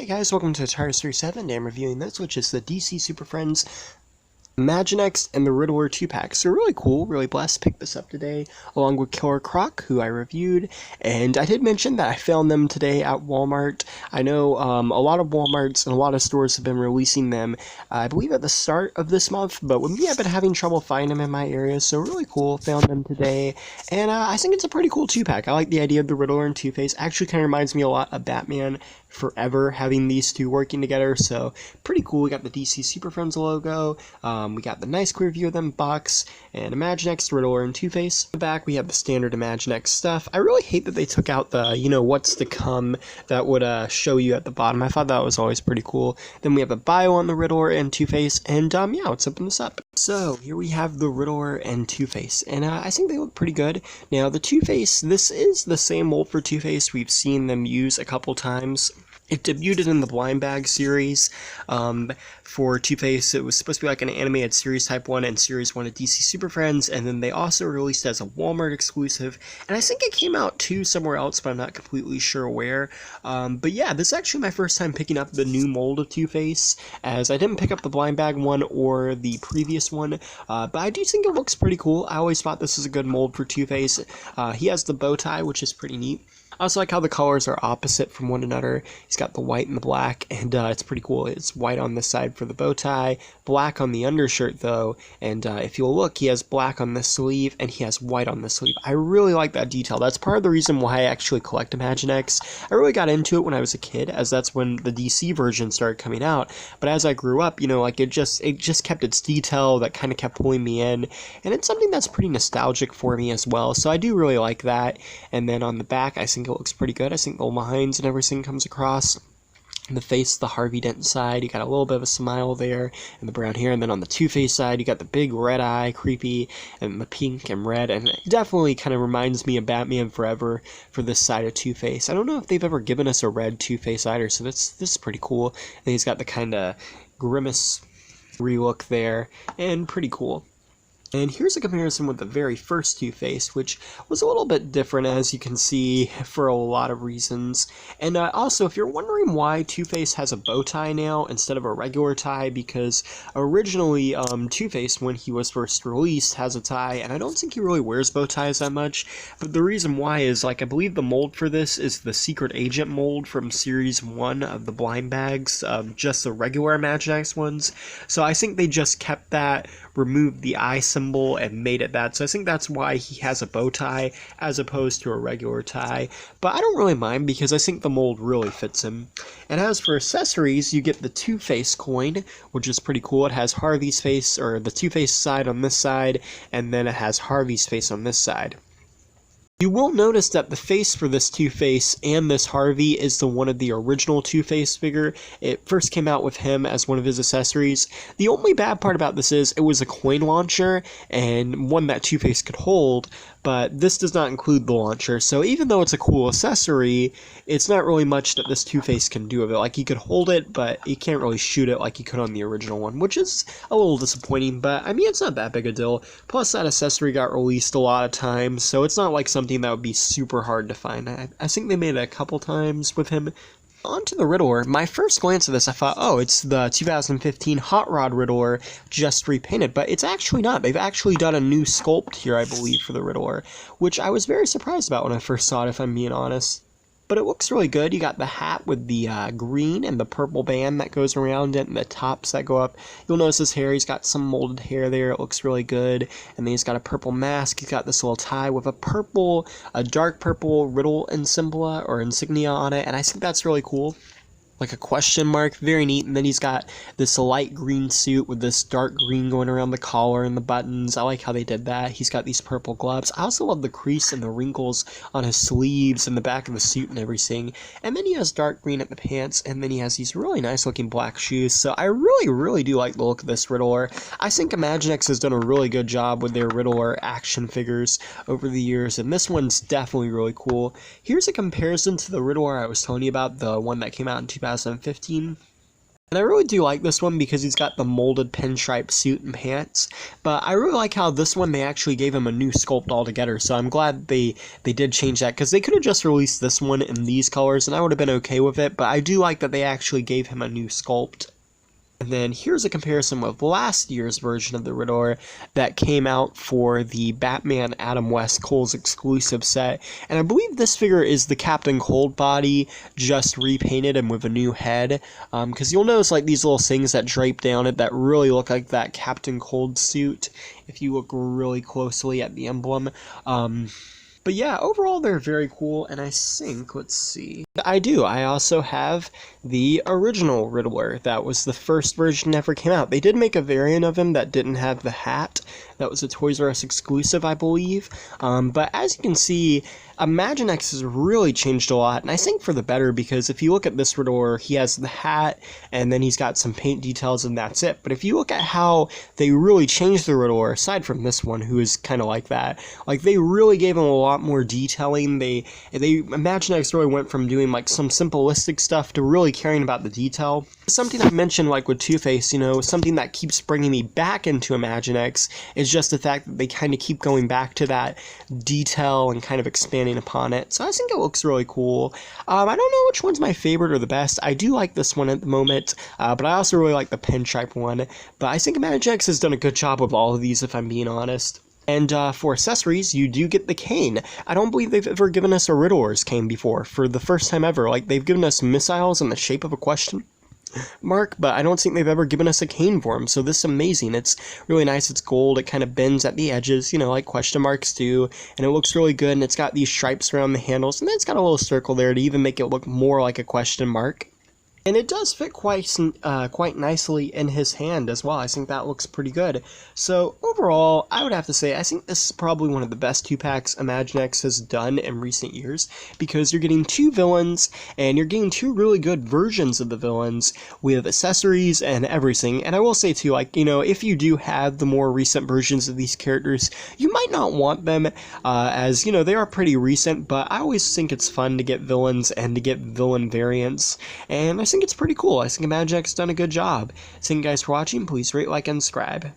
Hey guys, welcome to Tires 37. Today I'm reviewing this, which is the DC Super Friends Imaginext and the Riddler 2-pack. So really cool, really blessed. Picked this up today along with Killer Croc, who I reviewed. And I did mention that I found them today at Walmart. I know a lot of Walmarts and a lot of stores have been releasing them, I believe at the start of this month. But with me, I've been having trouble finding them in my area. So really cool, found them today. And I think it's a pretty cool 2-pack. I like the idea of the Riddler and Two-Face. Actually kind of reminds me a lot of Batman Forever, having these two working together. So pretty cool. We got the DC Super Friends logo. We got the nice clear view of them box, and Imaginext, Riddler, and Two-Face. In the back, we have the standard Imaginext stuff. I really hate that they took out the, what's to come that would show you at the bottom. I thought that was always pretty cool. Then we have a bio on the Riddler and Two-Face, and yeah, let's open this up. So, here we have the Riddler and Two-Face, and I think they look pretty good. Now, the Two-Face, this is the same mold for Two-Face we've seen them use a couple times. It debuted in the Blind Bag series for Two-Face. It was supposed to be like an animated series type 1 and series 1 of DC Super Friends, and then they also released as a Walmart exclusive, and I think it came out too somewhere else, but I'm not completely sure where. But yeah, this is actually my first time picking up the new mold of Two-Face, as I didn't pick up the Blind Bag one or the previous one, but I do think it looks pretty cool. I always thought this was a good mold for Two-Face. He has the bow tie, which is pretty neat. I also like how the colors are opposite from one another. He's got the white and the black, and it's pretty cool. It's white on this side for the bow tie, black on the undershirt though, and if you'll look, he has black on this sleeve, and he has white on the sleeve. I really like that detail. That's part of the reason why I actually collect Imaginext. I really got into it when I was a kid, as that's when the DC version started coming out, but as I grew up, it just kept its detail that kind of kept pulling me in, and it's something that's pretty nostalgic for me as well, so I do really like that. And then on the back, I think it looks pretty good. I think the lines and everything comes across. The face, the Harvey Dent side, you got a little bit of a smile there, and the brown hair, and then on the Two-Face side, you got the big red eye, creepy, and the pink and red, and it definitely kind of reminds me of Batman Forever for this side of Two-Face. I don't know if they've ever given us a red Two-Face either, so this is pretty cool. And he's got the kind of grimace relook there, and pretty cool. And here's a comparison with the very first Two-Face, which was a little bit different, as you can see, for a lot of reasons. And also, if you're wondering why Two-Face has a bow tie now instead of a regular tie, because originally Two-Face, when he was first released, has a tie, and I don't think he really wears bow ties that much. But the reason why is, I believe the mold for this is the Secret Agent mold from Series 1 of the Blind Bags, just the regular Imaginext ones. So I think they just kept that, removed the eye symbol, and made it that. So I think that's why he has a bow tie as opposed to a regular tie. But I don't really mind, because I think the mold really fits him. And as for accessories, you get the Two-Face coin, which is pretty cool. It has Harvey's face, or the Two-Face side on this side, and then it has Harvey's face on this side. You will notice that the face for this Two-Face and this Harvey is the one of the original Two-Face figure. It first came out with him as one of his accessories. The only bad part about this is it was a coin launcher, and one that Two-Face could hold, but this does not include the launcher, so even though it's a cool accessory, it's not really much that this Two-Face can do with it. Like, he could hold it, but he can't really shoot it like he could on the original one, which is a little disappointing, but I mean, it's not that big a deal. Plus, that accessory got released a lot of times, so it's not like something that would be super hard to find. I think they made it a couple times with him. On to the Riddler. My first glance at this, I thought, oh, it's the 2015 Hot Rod Riddler just repainted, but it's actually not. They've actually done a new sculpt here, I believe, for the Riddler, which I was very surprised about when I first saw it, if I'm being honest. But it looks really good. You got the hat with the green and the purple band that goes around it, and the tops that go up. You'll notice his hair, he's got some molded hair there. It looks really good. And then he's got a purple mask. He's got this little tie with a dark purple Riddle insignia on it, and I think that's really cool. Like a question mark, very neat. And then he's got this light green suit with this dark green going around the collar and the buttons. I like how they did that. He's got these purple gloves. I also love the crease and the wrinkles on his sleeves and the back of the suit and everything. And then he has dark green at the pants, and then he has these really nice looking black shoes. So I really do like the look of this Riddler. I think Imaginext has done a really good job with their Riddler action figures over the years, and this one's definitely really cool. Here's a comparison to the Riddler I was telling you about, the one that came out in 2015. And I really do like this one because he's got the molded pinstripe suit and pants, but I really like how this one they actually gave him a new sculpt altogether, so I'm glad they did change that, because they could have just released this one in these colors and I would have been okay with it, but I do like that they actually gave him a new sculpt. And then here's a comparison with last year's version of the Riddler that came out for the Batman Adam West Kohl's exclusive set. And I believe this figure is the Captain Cold body, just repainted and with a new head. Because you'll notice like these little things that drape down it that really look like that Captain Cold suit if you look really closely at the emblem. But yeah, overall they're very cool, and I think, let's see. I also have the original Riddler. That was the first version that ever came out. They did make a variant of him that didn't have the hat. That was a Toys R Us exclusive, I believe. But as you can see, Imaginext has really changed a lot, and I think for the better, because if you look at this Riddler, he has the hat, and then he's got some paint details, and that's it. But if you look at how they really changed the Riddler, aside from this one, who is kind of like that, like, they really gave him a lot more detailing. Imaginext really went from doing, like, some simplistic stuff to really caring about the detail. Something I mentioned, like, with Two-Face, you know, something that keeps bringing me back into Imaginext is just the fact that they kind of keep going back to that detail and kind of expanding upon it. So I think it looks really cool. I don't know which one's my favorite or the best. I do like this one at the moment, but I also really like the pinstripe one. But I think Imaginext has done a good job with all of these, if I'm being honest. And for accessories, you do get the cane. I don't believe they've ever given us a Riddler's cane before, for the first time ever. Like, they've given us missiles in the shape of a question mark, but I don't think they've ever given us a cane for him, so this is amazing. It's really nice. It's gold. It kind of bends at the edges, you know, like question marks do, and it looks really good, and it's got these stripes around the handles, and then it's got a little circle there to even make it look more like a question mark. And it does fit quite nicely in his hand as well. I think that looks pretty good. So overall, I would have to say I think this is probably one of the best 2-packs Imaginext has done in recent years, because you're getting 2 villains, and you're getting 2 really good versions of the villains with accessories and everything. And I will say too, like, you know, if you do have the more recent versions of these characters, you might not want them, as, you know, they are pretty recent, but I always think it's fun to get villains and to get villain variants, and I think it's pretty cool. I think Imaginext's done a good job. Thank you guys for watching. Please rate, like, and subscribe.